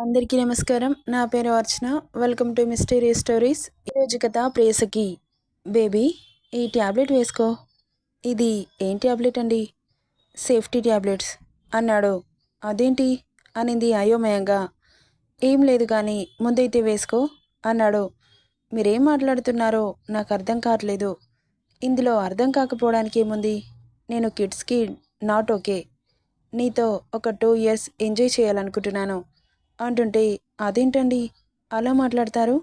అందరికీ నమస్కారం. నా పేరు Archana. Welcome to mysterious stories. ఈరోజు కథ ప్రేయసకి. బేబీ, ఈ ట్యాబ్లెట్ వేసుకో. ఇది ఏం ట్యాబ్లెట్ అండి? సేఫ్టీ ట్యాబ్లెట్స్ అన్నాడు. అదేంటి అనింది అయోమయంగా. ఏం లేదు కానీ ముందైతే వేసుకో అన్నాడు. మీరేం మాట్లాడుతున్నారో నాకు అర్థం కావట్లేదు. ఇందులో అర్థం కాకపోవడానికి ఏముంది? నేను కిడ్స్కి నాట్ ఓకే. నీతో ఒక 2 ఇయర్స్ ఎంజాయ్ చేయాలనుకుంటున్నాను అంటుంటే, అదేంటండి అలా మాట్లాడతారు?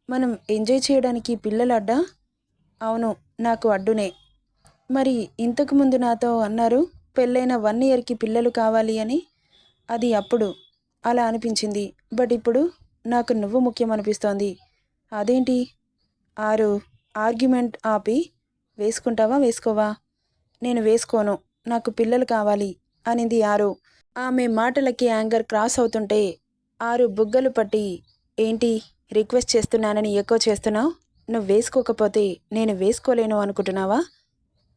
మనం ఎంజాయ్ చేయడానికి పిల్లలు అడ్డా? అవును, నాకు అడ్డునే. మరి ఇంతకుముందు నాతో అన్నారు పెళ్ళైన 1 ఇయర్కి పిల్లలు కావాలి అని. అది అప్పుడు అలా అనిపించింది. బట్ ఇప్పుడు నాకు నువ్వు ముఖ్యం అనిపిస్తోంది. అదేంటి? ఆరు ఆర్గ్యుమెంట్ ఆపి వేసుకుంటావా వేసుకోవా? నేను వేసుకోను, నాకు పిల్లలు కావాలి అనింది ఆరు. ఆమె మాటలకి యాంగర్ క్రాస్ అవుతుంటే ఆరు బుగ్గలు పట్టి, ఏంటి రిక్వెస్ట్ చేస్తున్నానని ఎక్కువ చేస్తున్నావు? నువ్వు వేసుకోకపోతే నేను వేసుకోలేను అనుకుంటున్నావా?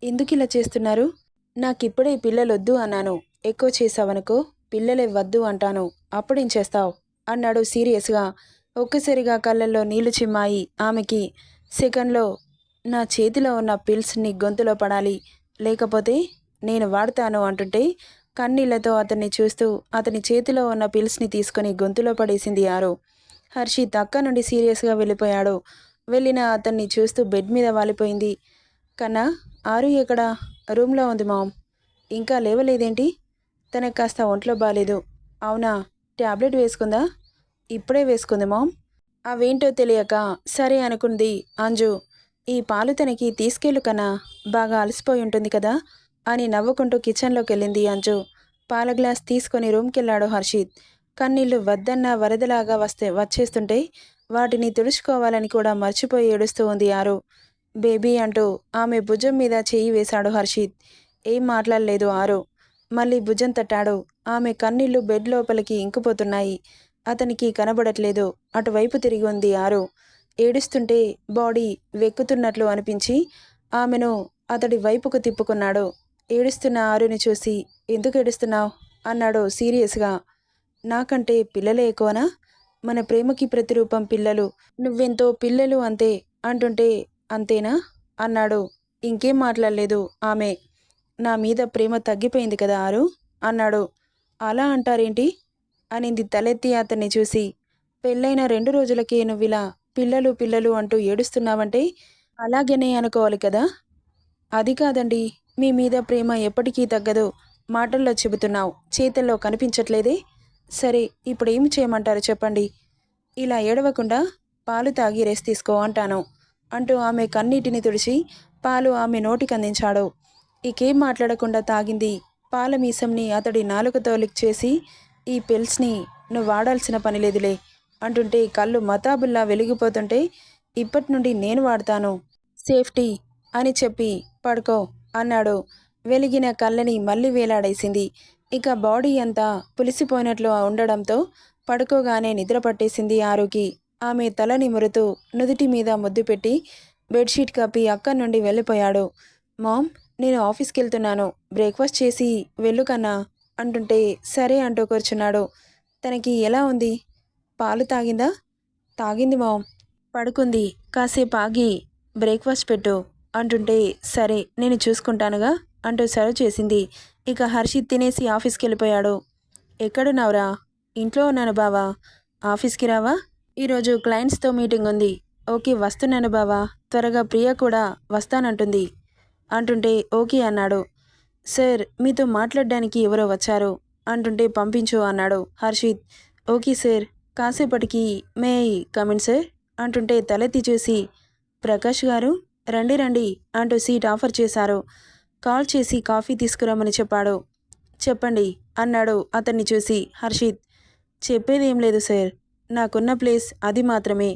ఎందుకు ఇలా చేస్తున్నారు? నాకిప్పుడే పిల్లలొద్దు అన్నాను. ఎక్కువ చేసావనుకో పిల్లలే వద్దు అంటాను. అప్పుడేం చేస్తావు అన్నాడు సీరియస్గా. ఒక్కసారిగా కళ్ళల్లో నీళ్లు చిమ్మాయి ఆమెకి. సెకండ్లో నా చేతిలో ఉన్న పిల్స్ నీ గొంతులో పడాలి, లేకపోతే నేను వాడతాను అంటుంటే కన్నీళ్లతో అతన్ని చూస్తూ అతని చేతిలో ఉన్న పిల్స్ని తీసుకుని గొంతులో పడేసింది ఆరు. హర్షిత్ అక్క నుండి సీరియస్గా వెళ్ళిపోయాడు. వెళ్ళిన అతన్ని చూస్తూ బెడ్ మీద వాలిపోయింది. కన్నా, ఆరు ఎక్కడా? రూమ్లో ఉంది మామ్. ఇంకా లేవలేదేంటి? తనకు కాస్త ఒంట్లో బాలేదు. అవునా, ట్యాబ్లెట్ వేసుకుందా? ఇప్పుడే వేసుకుంది మామ్. అవేంటో తెలియక సరే అనుకుంది అంజు. ఈ పాలు తనకి తీసుకెళ్ళు కన్నా, బాగా అలసిపోయి ఉంటుంది కదా అని నవ్వుకుంటూ కిచెన్లోకి వెళ్ళింది అంజు. పాల గ్లాస్ తీసుకొని రూమ్కెళ్ళాడు హర్షిత్. కన్నీళ్లు వద్దన్న వరదలాగా వచ్చేస్తుంటే వాటిని తుడుచుకోవాలని కూడా మర్చిపోయి ఏడుస్తూ ఉంది ఆరు. బేబీ అంటూ ఆమె భుజం మీద చేయి వేశాడు హర్షిత్. ఏం మాట్లాడలేదు ఆరు. మళ్ళీ భుజం తట్టాడు. ఆమె కన్నీళ్లు బెడ్ లోపలికి ఇంకిపోతున్నాయి. అతనికి కనబడట్లేదు. అటువైపు తిరిగి ఉంది ఆరు. ఏడుస్తుంటే బాడీ వెక్కుతున్నట్లు అనిపించి ఆమెను అతడి వైపుకు తిప్పుకున్నాడు. ఏడుస్తున్న ఆరుని చూసి, ఎందుకు ఏడుస్తున్నావు అన్నాడు సీరియస్గా. నాకంటే పిల్లలే ఎక్కువనా? మన ప్రేమకి ప్రతిరూపం పిల్లలు. నువ్వెంతో పిల్లలు అంతే అంటుంటే అంతేనా అన్నాడు. ఇంకేం మాట్లాడలేదు ఆమె. నా మీద ప్రేమ తగ్గిపోయింది కదా ఆరు అన్నాడు. అలా అంటారేంటి అనింది తలెత్తి అతన్ని చూసి. పెళ్ళైన 2 రోజులకే నువ్విలా పిల్లలు పిల్లలు అంటూ ఏడుస్తున్నావంటే అలాగనే అనుకోవాలి కదా. అది కాదండి, మీ మీద ప్రేమ ఎప్పటికీ తగ్గదు. మాటల్లో చెబుతున్నావు, చేతల్లో కనిపించట్లేదే. సరే, ఇప్పుడు ఏమి చేయమంటారు చెప్పండి. ఇలా ఏడవకుండా పాలు తాగి రెస్ట్ తీసుకో అంటాను అంటూ ఆమె కన్నీటిని తుడిచి పాలు ఆమె నోటికి అందించాడు. ఇకేం మాట్లాడకుండా తాగింది. పాల మీసంని అతడి నాలుకతో లిక్ చేసి, ఈ పిల్స్ని నువ్వు వాడాల్సిన పని లేదులే అంటుంటే కళ్ళు మతాబుల్లా వెలిగిపోతుంటే, ఇప్పటి నుండి నేను వాడతాను, సేఫ్టీ అని చెప్పి పడుకో అన్నాడు. వెలిగిన కళ్ళని మళ్ళీ వేలాడేసింది. ఇక బాడీ అంతా పులిసిపోయినట్లు ఉండడంతో పడుకోగానే నిద్ర పట్టేసింది ఆరుకి. ఆమె తల నిమురుతూ నుదుటి మీద ముద్దు పెట్టి బెడ్షీట్ కప్పి అక్కడి నుండి వెళ్ళిపోయాడు. మామ్, నేను ఆఫీస్కి వెళ్తున్నాను, బ్రేక్ఫాస్ట్ చేసి వెళ్ళు కన్నా అంటుంటే సరే అంటూ కూర్చున్నాడు. తనకి ఎలా ఉంది? పాలు తాగిందా? తాగింది మామ్. పడుకుంది. కాసేపు ఆగి బ్రేక్ఫాస్ట్ పెట్టు అంటుంటే సరే నేను చూసుకుంటానుగా అంటూ సర్వ్ చేసింది. ఇక హర్షిత్ తినేసి ఆఫీస్కి వెళ్ళిపోయాడు. ఎక్కడున్నావురా? ఇంట్లో ఉన్నాను బావా. ఆఫీస్కి రావా? ఈరోజు క్లయింట్స్తో మీటింగ్ ఉంది. ఓకే, వస్తున్నాను బావా. త్వరగా ప్రియ కూడా వస్తానంటుంది అంటుంటే ఓకే అన్నాడు. సార్, మీతో మాట్లాడడానికి ఎవరో వచ్చారు అంటుంటే పంపించు అన్నాడు హర్షిత్. ఓకే సార్, కాసేపటికి మే ఐ కమిన్ సార్ అంటుంటే తలెత్తి చూసి, ప్రకాష్ గారు రండి రండి అంటూ సీట్ ఆఫర్ చేశారు. కాల్ చేసి కాఫీ తీసుకురమ్మని చెప్పాడు. చెప్పండి అన్నాడు అతన్ని చూసి హర్షిత్. చెప్పేదేం లేదు సార్, నాకున్న ప్లేస్ అది మాత్రమే.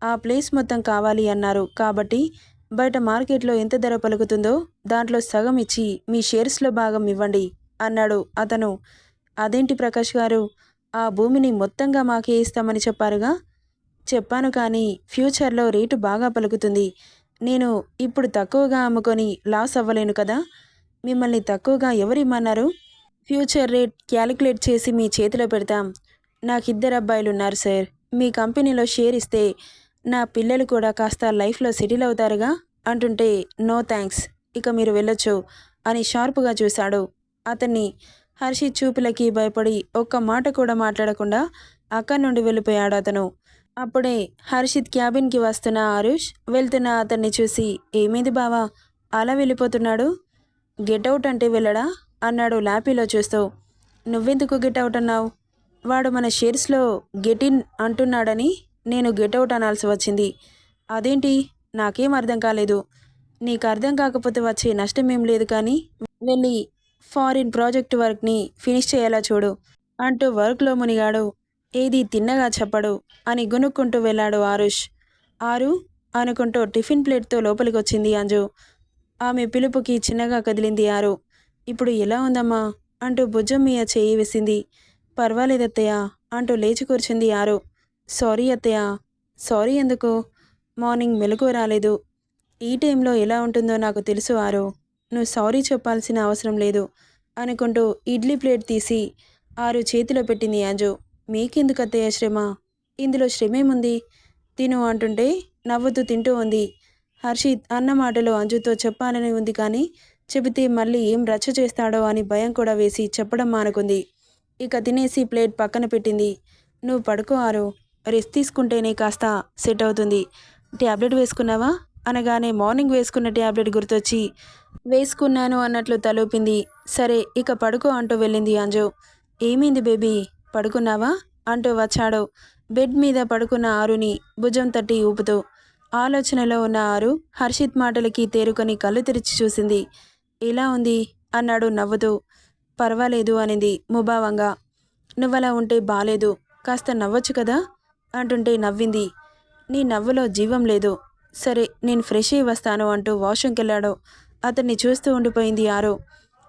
ఆ ప్లేస్ మొత్తం కావాలి అన్నారు కాబట్టి బయట మార్కెట్లో ఎంత ధర పలుకుతుందో దాంట్లో సగం ఇచ్చి మీ షేర్స్లో భాగం ఇవ్వండి అన్నాడు అతను. అదేంటి ప్రకాష్ గారు, ఆ భూమిని మొత్తంగా మాకే ఇస్తామని చెప్పారుగా. చెప్పాను కానీ ఫ్యూచర్లో రేటు బాగా పలుకుతుంది. నేను ఇప్పుడు తక్కువగా అమ్ముకొని లాస్ అవ్వలేను కదా. మిమ్మల్ని తక్కువగా ఎవరిమ్మన్నారు? ఫ్యూచర్ రేట్ క్యాలిక్యులేట్ చేసి మీ చేతిలో పెడతాం. నాకిద్దరు అబ్బాయిలున్నారు సార్. మీ కంపెనీలో షేర్ ఇస్తే నా పిల్లలు కూడా కాస్త లైఫ్‌లో సెటిల్ అవుతారుగా అంటుంటే, నో థాంక్స్. ఇక మీరు వెళ్ళొచ్చు అని షార్ప్‌గా చూశాడు. అతన్ని హర్షిత్ చూపులకి భయపడి ఒక్క మాట కూడా మాట్లాడకుండా అక్కడి నుండి వెళ్ళిపోయాడు అతను. అప్పుడే హర్షిత్ క్యాబిన్‌కి వస్తున్న ఆరుష్ వెళ్తున్న అతన్ని చూసి, ఏమైంది బావా అలా వెళ్ళిపోతున్నాడు? గెటౌట్ అంటే వెళ్ళడా? అన్నాడు ల్యాపీలో చూస్తూ. నువ్వెందుకు గెటౌట్ అన్నావు? వాడు మన షేర్స్‌లో గెటిన్ అంటున్నాడని నేను గెటౌట్ అనాల్సి వచ్చింది. అదేంటి? నాకేం అర్థం కాలేదు. నీకు అర్థం కాకపోతే వచ్చే నష్టమేం లేదు కానీ వెళ్ళి ఫారిన్ ప్రాజెక్ట్ వర్క్‌ని ఫినిష్ చేయేలా చూడు అంటూ వర్క్‌లో మునిగాడు. ఏదీ తిన్నగా చెప్పడు అని గొనుక్కుంటూ వెళ్ళాడు ఆరుష్. ఆరు అనుకుంటూ టిఫిన్ ప్లేట్‌తో లోపలికొచ్చింది అంజు. ఆమె పిలుపుకి చిన్నగా కదిలింది ఆరు. ఇప్పుడు ఎలా ఉందమ్మా అంటూ భుజం మీద చేయి వేసింది. పర్వాలేదత్తయ్య అంటూ లేచి కూర్చుంది ఆరు. సారీ అత్తయ్య. సారీ ఎందుకు? మార్నింగ్ మెలకువ రాలేదు. ఈ టైంలో ఎలా ఉంటుందో నాకు తెలుసు ఆరు. నువ్వు సారీ చెప్పాల్సిన అవసరం లేదు అనుకుంటూ ఇడ్లీ ప్లేట్ తీసి ఆరు చేతిలో పెట్టింది అంజు. మీకెందుకు అత్తయ్య శ్రమ? ఇందులో శ్రమేముంది? తిను అంటుంటే నవ్వుతూ తింటూ ఉంది. హర్షిత్ అన్న మాటలు అంజుతో చెప్పాలని ఉంది కానీ చెబితే మళ్ళీ ఏం రచ్చ చేస్తాడో అని భయం కూడా వేసి చెప్పడం మానుకుంది. ఇక తినేసి ప్లేట్ పక్కన పెట్టింది. నువ్వు పడుకో ఆరు. రెస్ట్ తీసుకుంటేనే కాస్త సెట్ అవుతుంది. ట్యాబ్లెట్ వేసుకున్నావా అనగానే మార్నింగ్ వేసుకున్న ట్యాబ్లెట్ గుర్తొచ్చి వేసుకున్నాను అన్నట్లు తలూపింది. సరే ఇక పడుకో అంటూ వెళ్ళింది అంజు. ఏమైంది బేబీ పడుకున్నావా అంటూ వచ్చాడు బెడ్ మీద పడుకున్న ఆరుని భుజం తట్టి ఊపుతూ. ఆలోచనలో ఉన్న ఆరు హర్షిత్ మాటలకి తేరుకొని కళ్ళు తెరిచి చూసింది. ఎలా ఉంది అన్నాడు నవ్వుతూ. పర్వాలేదు అనింది ముభావంగా. నువ్వలా ఉంటే బాలేదు. కాస్త నవ్వొచ్చు కదా అంటుంటే నవ్వింది. నీ నవ్వులో జీవం లేదు. సరే నేను ఫ్రెష్ అయ్యి వస్తాను అంటూ వాష్రూమ్కెళ్ళాడు. అతన్ని చూస్తూ ఉండిపోయింది ఆరు.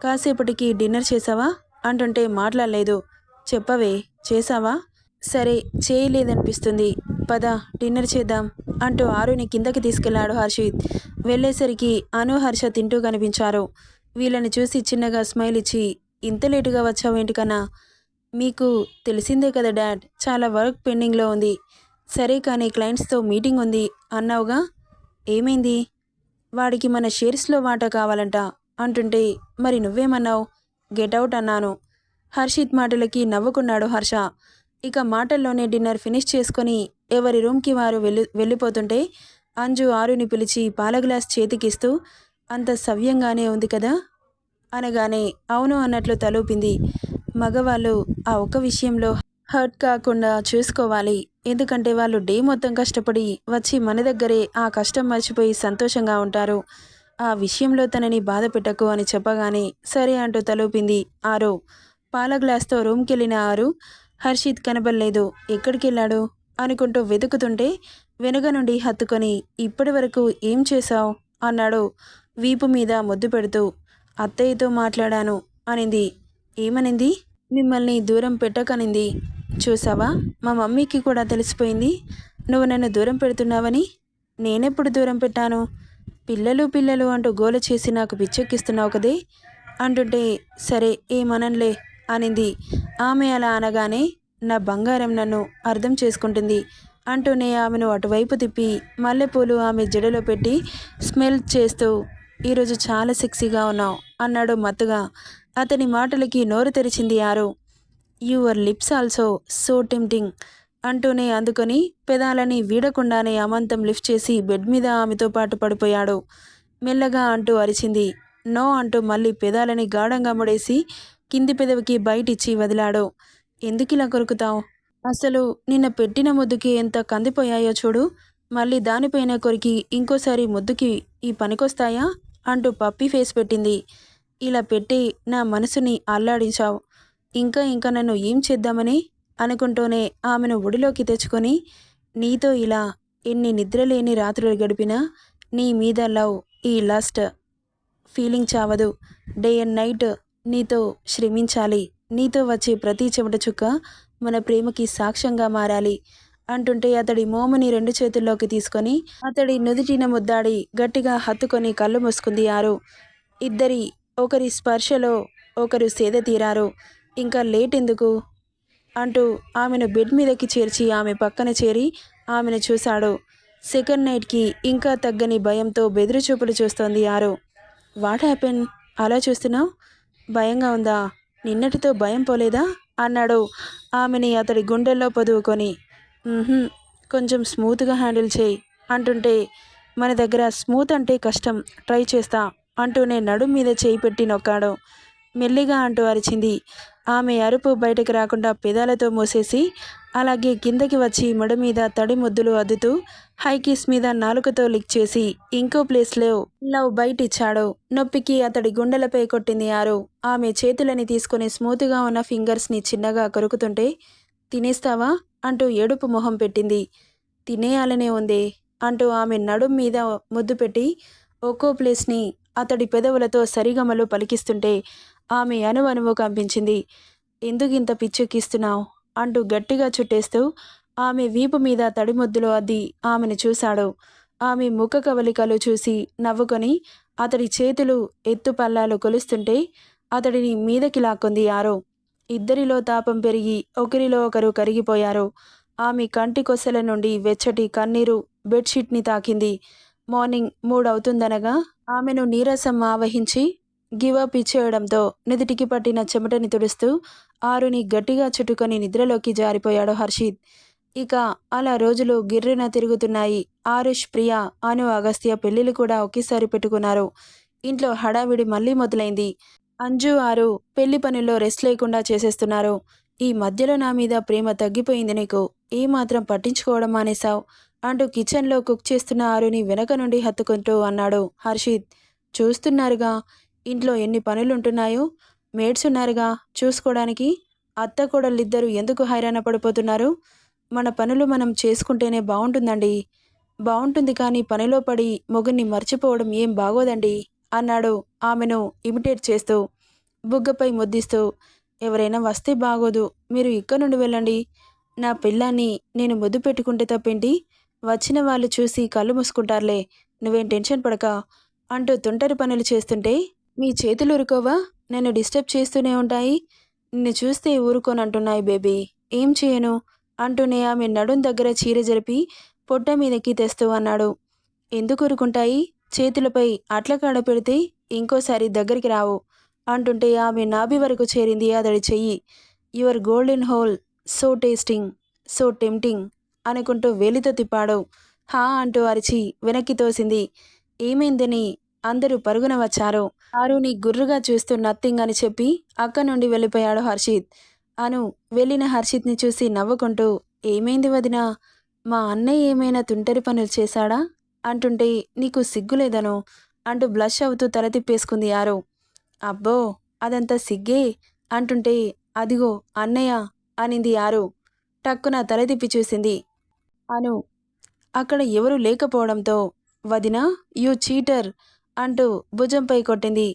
కాసేపటికి డిన్నర్ చేసావా అంటుంటే మాట్లాడలేదు. చెప్పవే చేసావా? సరే చేయలేదనిపిస్తుంది. పద డిన్నర్ చేద్దాం అంటూ ఆరుని కిందకి తీసుకెళ్లాడు హర్షిత్. వెళ్ళేసరికి అను హర్ష తింటూ కనిపించారు. వీళ్ళని చూసి చిన్నగా స్మైల్ ఇచ్చి, ఇంత లేటుగా వచ్చావేంటి కన్నా? మీకు తెలిసిందే కదా డాడ్, చాలా వర్క్ పెండింగ్లో ఉంది. సరే కానీ క్లయింట్స్తో మీటింగ్ ఉంది అన్నావుగా, ఏమైంది? వాడికి మన షేర్స్లో వాటా కావాలంట అంటుంటే మరి నువ్వేమన్నావు? గెటౌట్ అన్నాను. హర్షిత్ మాటలకి నవ్వుకున్నాడు హర్ష. ఇక మాటల్లోనే డిన్నర్ ఫినిష్ చేసుకొని ఎవరి రూమ్కి వారు వెళ్ళిపోతుంటే అంజు ఆరుని పిలిచి పాల గ్లాస్ చేతికిస్తూ, అంత సవ్యంగానే ఉంది కదా అనగానే అవును అన్నట్లు తలూపింది. మగవాళ్ళు ఆ ఒక్క విషయంలో హర్ట్ కాకుండా చూసుకోవాలి. ఎందుకంటే వాళ్ళు డే మొత్తం కష్టపడి వచ్చి మన దగ్గరే ఆ కష్టం మర్చిపోయి సంతోషంగా ఉంటారు. ఆ విషయంలో తనని బాధ పెట్టకు అని చెప్పగానే సరే అంటూ తలూపింది ఆరు. పాల గ్లాస్తో రూమ్కెళ్ళిన ఆరు హర్షిత్ కనబడలేదు. ఎక్కడికెళ్ళాడు అనుకుంటూ వెతుకుతుంటే వెనుక నుండి హత్తుకొని, ఇప్పటి వరకు ఏం చేశావు అన్నాడు వీపు మీద ముద్దు పెడుతూ. అత్తయ్యతో మాట్లాడాను అనింది. ఏమనింది? మిమ్మల్ని దూరం పెట్టకనింది. చూసావా, మా మమ్మీకి కూడా తెలిసిపోయింది నువ్వు నన్ను దూరం పెడుతున్నావని. నేనెప్పుడు దూరం పెట్టాను? పిల్లలు పిల్లలు అంటూ గోల చేసి నాకు పిచ్చెక్కిస్తున్నావు కదే అంటుంటే సరే ఏమనలే అనింది. ఆమె అలా అనగానే నా బంగారం నన్ను అర్థం చేసుకుంటుంది అంటూనే ఆమెను అటువైపు తిప్పి మల్లెపూలు ఆమె జడలో పెట్టి స్మెల్ చేస్తూ, ఈరోజు చాలా సెక్సీగా ఉన్నావు అన్నాడు మత్తుగా. అతని మాటలకి నోరు తెరిచింది ఆరు. Your lips also so tempting అంటూనే అందుకొని పెదాలని వీడకుండానే అమాంతం లిఫ్ట్ చేసి బెడ్ మీద ఆమెతో పాటు పడిపోయాడు. మెల్లగా అంటూ అరిచింది. నో అంటూ మళ్ళీ పెదాలని గాఢంగా ముడేసి కింది పెదవికి బయటిచ్చి వదిలాడు. ఎందుకిలా కొరుకుతావు? అసలు నిన్న పెట్టిన ముద్దుకి ఎంత కందిపోయాయో చూడు. మళ్ళీ దానిపైన కొరికి ఇంకోసారి ముద్దుకి ఈ పనికొస్తాయా అంటూ పప్పీ ఫేస్ పెట్టింది. ఇలా పెట్టి నా మనసుని అల్లాడించావు. ఇంకా ఇంకా నన్ను ఏం చేద్దామని అనుకుంటూనే ఆమెను ఒడిలోకి తెచ్చుకొని, నీతో ఇలా ఎన్ని నిద్రలేని రాత్రులు గడిపినా నీ మీద లవ్, ఈ లస్ట్ ఫీలింగ్ చావదు. డే అండ్ నైట్ నీతో శ్రమించాలి. నీతో వచ్చే ప్రతి చెమట చుక్క మన ప్రేమకి సాక్ష్యంగా మారాలి అంటుంటే అతడి మోముని రెండు చేతుల్లోకి తీసుకొని అతడి నుదిటిన ముద్దాడి గట్టిగా హత్తుకొని కళ్ళు మూసుకుంది ఆరు. ఇద్దరి ఒకరి స్పర్శలో ఒకరు సేద తీరారు. ఇంకా లేట్ ఎందుకు అంటూ ఆమెను బెడ్ మీదకి చేర్చి ఆమె పక్కన చేరి ఆమెను చూశాడు. సెకండ్ నైట్కి ఇంకా తగ్గని భయంతో బెదిరిచూపులు చూస్తోంది ఆరు. What happen? అలా చూస్తున్నావు? భయంగా ఉందా? నిన్నటితో భయం పోలేదా? అన్నాడు ఆమెని అతడి గుండెల్లో పొదువుకొని. కొంచెం స్మూత్గా హ్యాండిల్ చేయి అంటుంటే, మన దగ్గర స్మూత్ అంటే కష్టం, ట్రై చేస్తా అంటూనే నడుం మీద చేయి పెట్టి నొక్కాడు. మెల్లిగా అంటూ అరిచింది. ఆమె అరుపు బయటకు రాకుండా పెదాలతో మూసేసి అలాగే కిందకి వచ్చి మెడ మీద తడి ముద్దులు అద్దుతూ హైకిస్ మీద నాలుకతో లిక్ చేసి ఇంకో ప్లేస్లో లవ్ బైట్ ఇచ్చాడు. నొప్పికి అతడి గుండెలపై కొట్టింది ఆరు. ఆమె చేతులని తీసుకుని స్మూత్గా ఉన్న ఫింగర్స్ని చిన్నగా కొరుకుతుంటే, తినేస్తావా అంటూ ఏడుపు మొహం పెట్టింది. తినేయాలనే ఉందే అంటూ ఆమె నడుం మీద ముద్దు పెట్టి ఒక్కో ప్లేస్ని అతడి పెదవులతో సరిగమలు పలికిస్తుంటే ఆమె అణువణువు కంపించింది. ఎందుకింత పిచ్చెక్కిస్తున్నావు అంటూ గట్టిగా చుట్టేస్తూ ఆమె వీపు మీద తడిముద్దులో అద్ది ఆమెను చూశాడు. ఆమె ముఖ కవలికలు చూసి నవ్వుకొని అతడి చేతులు ఎత్తు పల్లాలు కొలుస్తుంటే అతడిని మీదకి లాక్కుంది ఆరో. ఇద్దరిలో తాపం పెరిగి ఒకరిలో ఒకరు కరిగిపోయారు. ఆమె కంటి కొసల నుండి వెచ్చటి కన్నీరు బెడ్షీట్ని తాకింది. మార్నింగ్ 3 అవుతుందనగా ఆమెను నీరసం ఆవహించి గివప్ ఇచ్చేయడంతో నుదిటికి పట్టిన చెమటని తుడుస్తూ ఆరుని గట్టిగా చుట్టుకొని నిద్రలోకి జారిపోయాడు హర్షిత్. ఇక అలా రోజులు గిర్రున తిరుగుతున్నాయి. ఆరుష్, ప్రియా, అను, అగస్త్య పెళ్లిళ్ళు కూడా ఒకేసారి పెట్టుకున్నారు. ఇంట్లో హడావిడి మళ్ళీ మొదలైంది. అంజు, ఆరు పెళ్లి పనుల్లో రెస్ట్ లేకుండా చేసేస్తున్నారు. ఈ మధ్యలో నా మీద ప్రేమ తగ్గిపోయింది నీకు, ఏమాత్రం పట్టించుకోవడం మానేశావు అంటూ కిచెన్లో కుక్ చేస్తున్న ఆరుని వెనక నుండి హత్తుకుంటూ అన్నాడు హర్షిత్. చూస్తున్నారుగా ఇంట్లో ఎన్ని పనులుంటున్నాయో, మేడ్స్ ఉన్నారుగా చూసుకోవడానికి. అత్త కోడళ్ళిద్దరూ ఎందుకు హైరాణ పడిపోతున్నారు? మన పనులు మనం చేసుకుంటేనే బాగుంటుందండి. బాగుంటుంది కానీ పనిలో పడి మొగున్ని మర్చిపోవడం ఏం బాగోదండి అన్నాడు ఆమెను ఇమిటేట్ చేస్తూ, బుగ్గపై ముద్దిస్తూ. ఎవరైనా వస్తే బాగోదు, మీరు ఇక్కడ నుండి వెళ్ళండి. నా పిల్లాన్ని నేను ముద్దు పెట్టుకుంటే తప్పేంటి? వచ్చిన వాళ్ళు చూసి కళ్ళు మూసుకుంటారులే, నువ్వేం టెన్షన్ పడక అంటూ తుంటరి పనులు చేస్తుంటే, మీ చేతులు ఊరుకోవా? నన్ను డిస్టర్బ్ చేస్తూనే ఉంటాయి. నిన్ను చూస్తే ఊరుకోనంటున్నాయి బేబీ, ఏం చేయను అంటూనే ఆమె నడుం దగ్గర చీర జరిపి పొట్ట మీదకి తెస్తూ అన్నాడు. ఎందుకు ఊరుకుంటాయి? చేతులపై అట్లకాడ పెడితే ఇంకోసారి దగ్గరికి రావు అంటుంటే ఆమె నాభి వరకు చేరింది అతడి చెయ్యి. Your golden whole, so tasting, so tempting అనుకుంటూ వేలితో తిప్పాడు. హా అంటూ అరిచి వెనక్కి తోసింది. ఏమైందని అందరూ పరుగున వచ్చారు. ఆరుని గుర్రుగా చూస్తూ నథింగ్ అని చెప్పి అక్క నుండి వెళ్ళిపోయాడు హర్షిత్. అను వెళ్ళిన హర్షిత్ని చూసి నవ్వుకుంటూ, ఏమైంది వదినా, మా అన్నయ్య ఏమైనా తుంటరి పనులు చేశాడా అంటుంటే, నీకు సిగ్గులేదను అంటూ బ్లష్ అవుతూ తల తిప్పేసుకుంది ఆరు. అబ్బో అదంతా సిగ్గే అంటుంటే, అదిగో అన్నయ్య అనింది ఆరు. టక్కున తల తిప్పి చూసింది అను. అక్కడ ఎవరూ లేకపోవడంతో, వదినా యూ చీటర్ అంటూ భుజంపై కొట్టింది.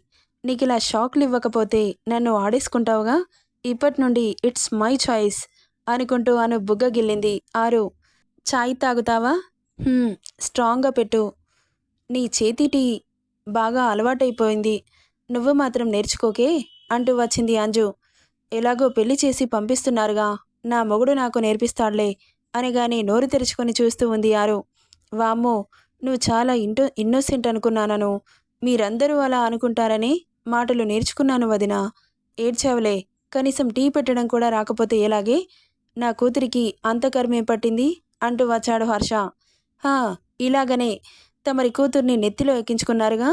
నీకిలా షాక్లు ఇవ్వకపోతే నన్ను ఆడేసుకుంటావుగా, ఇప్పటి నుండి ఇట్స్ మై చాయిస్ అనుకుంటూ అను బుగ్గ గిల్లింది ఆరు. చాయ్ తాగుతావా? స్ట్రాంగ్గా పెట్టు. నీ చేతి టీ బాగా అలవాటైపోయింది, నువ్వు మాత్రం నేర్చుకోకే అంటూ వచ్చింది అంజు. ఎలాగో పెళ్లి చేసి పంపిస్తున్నారుగా, నా మొగుడు నాకు నేర్పిస్తాడులే అనగానే నోరు తెరుచుకొని చూస్తూ ఉంది ఆరు. వామ్మో, నువ్వు చాలా ఇన్నోసెంట్ అనుకున్నానను, మీరందరూ అలా అనుకుంటారని మాటలు నేర్చుకున్నాను వదినా. ఏడ్చావులే, కనీసం టీ పెట్టడం కూడా రాకపోతే ఎలాగే? నా కూతురికి అంత కర్మేం పట్టింది అంటూ వచ్చాడు హర్ష. హా, ఇలాగనే తమరి కూతుర్ని నెత్తిలో ఎక్కించుకున్నారుగా,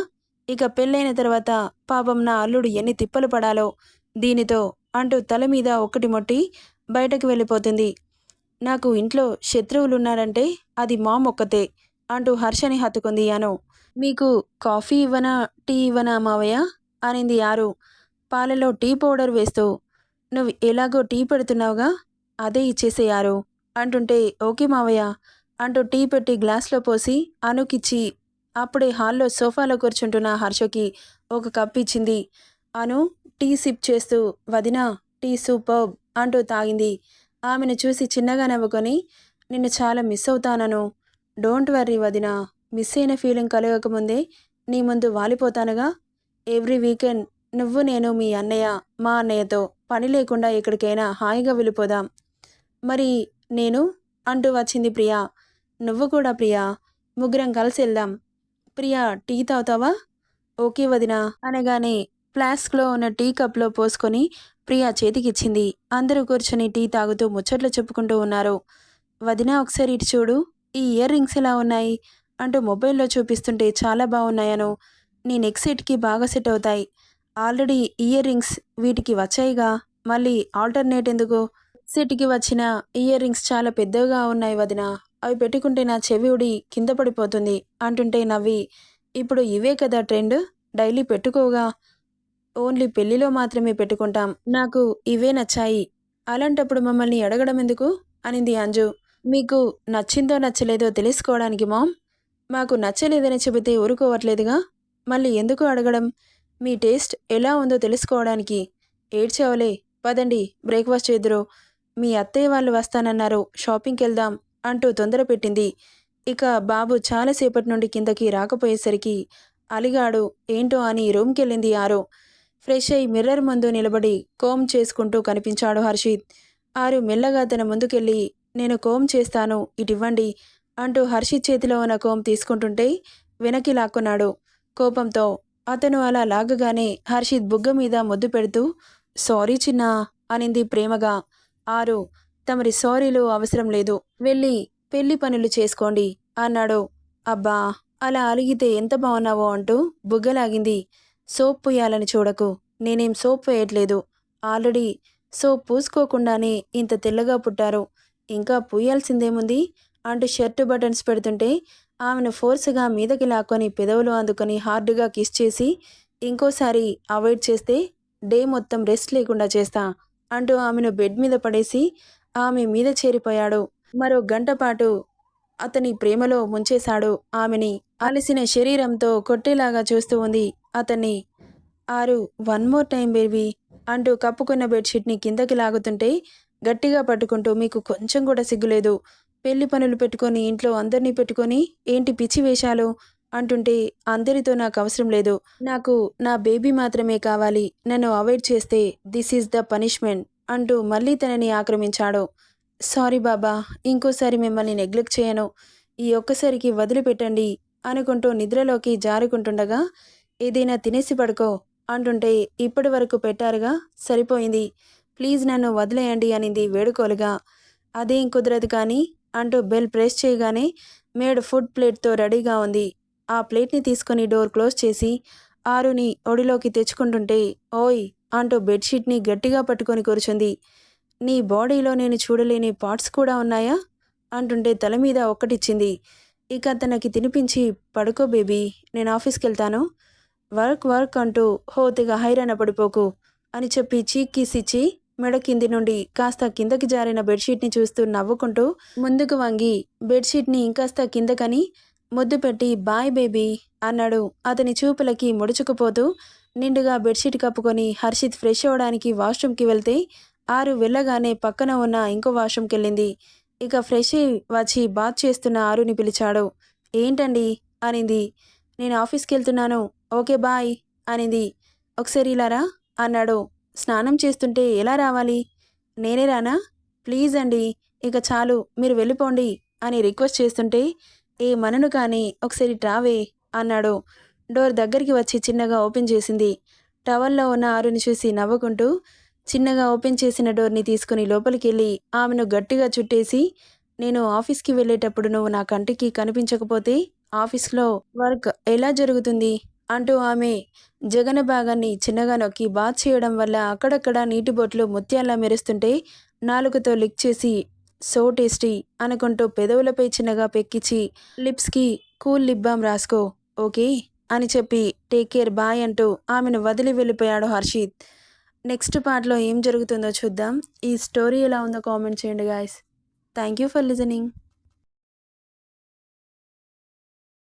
ఇక పెళ్ళైన తర్వాత పాపం నా అల్లుడు ఎన్ని తిప్పలు పడాలో దీనితో అంటూ తల మీద ఒక్కటి మొట్టి బయటకు వెళ్ళిపోతుంది. నాకు ఇంట్లో శత్రువులున్నారంటే అది మా మొక్కతే అంటూ హర్షని హత్తుకుంది అను. మీకు కాఫీ ఇవ్వనా, టీ ఇవ్వనా మావయ్య అనింది ఆరు పాలలో టీ పౌడర్ వేస్తూ. నువ్వు ఎలాగో టీ పెడుతున్నావుగా, అదే ఇచ్చేసేయారు అంటుంటే, ఓకే మావయ్య అంటూ టీ పెట్టి గ్లాస్లో పోసి అనుకిచ్చి అప్పుడే హాల్లో సోఫాలో కూర్చుంటున్న హర్షకి ఒక కప్ ఇచ్చింది. అను టీ సిప్ చేస్తూ, వదినా టీ సూపర్బ్ అంటూ తాగింది. ఆమెను చూసి చిన్నగా నవ్వుకొని, నిన్ను చాలా మిస్ అవుతానను. డోంట్ వర్రీ వదినా, మిస్ అయిన ఫీలింగ్ కలగకముందే నీ ముందు వాలిపోతానుగా. ఎవ్రీ వీకెండ్ నువ్వు నేను మీ అన్నయ్య మా అన్నయ్యతో పని లేకుండా ఎక్కడికైనా హాయిగా వెళ్ళిపోదాం. మరి నేను అంటూ వచ్చింది ప్రియా. నువ్వు కూడా ప్రియా, ముగ్గురం కలిసి వెళ్దాం. ప్రియా టీ తాగుతావా? ఓకే వదినా అనగానే ఫ్లాస్క్లో ఉన్న టీ కప్లో పోసుకొని ప్రియా చేతికిచ్చింది. అందరూ కూర్చొని టీ తాగుతూ ముచ్చట్లు చెప్పుకుంటూ ఉన్నారు. వదినా ఒకసారి ఇటు చూడు, ఈ ఇయర్ రింగ్స్ ఎలా ఉన్నాయి అంటూ మొబైల్లో చూపిస్తుంటే చాలా బాగున్నాయను. నీ నెక్ సెట్కి బాగా సెట్ అవుతాయి. ఆల్రెడీ ఇయర్ రింగ్స్ వీటికి వచ్చాయిగా, మళ్ళీ ఆల్టర్నేట్ ఎందుకు? సెట్కి వచ్చిన ఇయర్ రింగ్స్ చాలా పెద్దవిగా ఉన్నాయి వదినా, అవి పెట్టుకుంటే నా చెవి ఉడి కింద పడిపోతుంది అంటుంటే నవ్వి, ఇప్పుడు ఇవే కదా ట్రెండ్, డైలీ పెట్టుకోగా. ఓన్లీ పెళ్లిలో మాత్రమే పెట్టుకుంటాం. నాకు ఇవే నచ్చాయి. అలాంటప్పుడు మమ్మల్ని అడగడం ఎందుకు అనింది అంజు. మీకు నచ్చిందో నచ్చలేదో తెలుసుకోవడానికి మామ్. మాకు నచ్చలేదని చెబితే ఊరుకోవట్లేదుగా, మళ్ళీ ఎందుకు అడగడం? మీ టేస్ట్ ఎలా ఉందో తెలుసుకోవడానికి. ఏడ్చావులే, పదండి బ్రేక్ఫాస్ట్ చేద్దురు. మీ అత్తయ్య వాళ్ళు వస్తానన్నారు, షాపింగ్కి వెళ్దాం అంటూ తొందర పెట్టింది. ఇక బాబు చాలాసేపటి నుండి కిందకి రాకపోయేసరికి అలిగాడు. ఏంటో అని రూమ్కి వెళ్ళింది ఆరు. ఫ్రెష్ అయి మిర్రర్ ముందు నిలబడి కోమ్ చేసుకుంటూ కనిపించాడు హర్షిత్. ఆరు మెల్లగా తన ముందుకెళ్ళి, నేను కోమ్ చేస్తాను, ఇటివ్వండి అంటూ హర్షిత్ చేతిలో ఉన్న కోమ్ తీసుకుంటుంటే వెనక్కి లాక్కున్నాడు కోపంతో. అతను అలా లాగగానే హర్షిత్ బుగ్గ మీద ముద్దు పెడుతూ, సారీ చిన్నా అనింది ప్రేమగా. ఆరు, తమరి సారీలు అవసరం లేదు, వెళ్ళి పెళ్లి పనులు చేసుకోండి అన్నాడు. అబ్బా, అలా అలిగితే ఎంత బాగున్నావో అంటూ బుగ్గలాగింది. సోప్ పూయాలని చూడకు, నేనేం సోప్ వేయట్లేదు. ఆల్రెడీ సోప్ పూసుకోకుండానే ఇంత తెల్లగా పుట్టారు, ఇంకా పూయాల్సిందేముంది అంటూ షర్టు బటన్స్ పెడుతుంటే ఆమెను ఫోర్స్గా మీదకి లాక్కొని పెదవులు అందుకొని హార్డ్గా కిస్ చేసి, ఇంకోసారి అవాయిడ్ చేస్తే డే మొత్తం రెస్ట్ లేకుండా చేస్తా అంటూ ఆమెను బెడ్ మీద పడేసి ఆమె మీద చేరిపోయాడు. మరో గంట పాటు అతని ప్రేమలో ముంచేశాడు ఆమెని. అలసిన శరీరంతో కొట్టేలాగా చూస్తూ ఉంది అతన్ని. ఆరు, వన్ మోర్ టైం బేబీ అంటూ కప్పుకున్న బెడ్షీట్ని కిందకి లాగుతుంటే గట్టిగా పట్టుకుంటూ, మీకు కొంచెం కూడా సిగ్గులేదు, పెళ్లి పనులు పెట్టుకొని ఇంట్లో అందరినీ పెట్టుకొని ఏంటి పిచ్చి వేషాలు అంటుంటే, అందరితో నాకు అవసరం లేదు, నాకు నా బేబీ మాత్రమే కావాలి, నన్ను అవాయిడ్ చేస్తే దిస్ ఈజ్ ద పనిష్మెంట్ అంటూ మళ్ళీ తనని ఆక్రమించాడు. సారీ బాబా, ఇంకోసారి మిమ్మల్ని నెగ్లెక్ట్ చేయను, ఈ ఒక్కసారికి వదిలిపెట్టండి అనుకుంటూ నిద్రలోకి జారుకుంటుండగా, ఏదైనా తినేసి పడుకో అంటుంటే, ఇప్పటి వరకు పెట్టారుగా, సరిపోయింది, ప్లీజ్ నన్ను వదిలేయండి అనింది వేడుకోలుగా. అదేం కుదరదు కానీ అంటూ బెల్ ప్రెస్ చేయగానే మేడ్ ఫుడ్ ప్లేట్తో రెడీగా ఉంది. ఆ ప్లేట్ని తీసుకుని డోర్ క్లోజ్ చేసి ఆరుని ఒడిలోకి తెచ్చుకుంటుంటే, ఓయ్ అంటూ బెడ్షీట్ని గట్టిగా పట్టుకొని కూర్చుంది. నీ బాడీలో నేను చూడలేని పార్ట్స్ కూడా ఉన్నాయా అంటుంటే తల మీద ఒక్కటిచ్చింది. ఇక తనకి తినిపించి, పడుకో బేబీ, నేను ఆఫీస్కి వెళ్తాను, వర్క్ వర్క్ అంటూ హోతిగా హైరాణ పడిపోకు అని చెప్పి చీక్కీసిచ్చి మెడ కింది నుండి కాస్త కిందకి జారిన బెడ్షీట్ని చూస్తూ నవ్వుకుంటూ ముందుకు వంగి బెడ్షీట్ని ఇంకాస్త కిందకని ముద్దు పెట్టి, బాయ్ బేబీ అన్నాడు. అతని చూపులకి ముడుచుకుపోతూ నిండుగా బెడ్షీట్ కప్పుకొని హర్షిత్ ఫ్రెష్ అవ్వడానికి వాష్రూమ్కి వెళ్తే ఆరు వెళ్ళగానే పక్కన ఉన్న ఇంకో వాష్రూమ్కి వెళ్ళింది. ఇక ఫ్రెష్ అయి వచ్చి బాత్ చేస్తున్న ఆరుని పిలిచాడు. ఏంటండి అనింది. నేను ఆఫీస్కి వెళ్తున్నాను, ఓకే బాయ్ అనింది. ఒకసారి ఇలా రా అన్నాడు. స్నానం చేస్తుంటే ఎలా రావాలి? నేనే రానా? ప్లీజ్ అండి, ఇక చాలు, మీరు వెళ్ళిపోండి అని రిక్వెస్ట్ చేస్తుంటే, మనను కానీ ఒకసారి ట్రావే అన్నాడు. డోర్ దగ్గరికి వచ్చి చిన్నగా ఓపెన్ చేసింది. టవల్లో ఉన్న ఆరుని చూసి నవ్వుకుంటూ చిన్నగా ఓపెన్ చేసిన డోర్ని తీసుకుని లోపలికి వెళ్ళి ఆమెను గట్టిగా చుట్టేసి, నేను ఆఫీస్కి వెళ్ళేటప్పుడు నువ్వు నా కంటికి కనిపించకపోతే ఆఫీస్లో వర్క్ ఎలా జరుగుతుంది అంటూ ఆమె జగన భాగాన్ని చిన్నగా నొక్కి బాత్ చేయడం వల్ల అక్కడక్కడ నీటి బొట్లు ముత్యాల్లా మెరుస్తుంటే నాలుకతో లిక్ చేసి, సో టేస్టీ అనుకుంటూ పెదవులపై చిన్నగా పెక్కించి, లిప్స్కి కూల్ లిప్ బామ్ రాసుకో, ఓకే అని చెప్పి టేక్ కేర్ బాయ్ అంటూ ఆమెను వదిలి వెళ్ళిపోయాడు హర్షిత్. నెక్స్ట్ పార్ట్లో ఏం జరుగుతుందో చూద్దాం. ఈ స్టోరీ ఎలా ఉందో కామెంట్ చేయండి guys. Thank you for listening.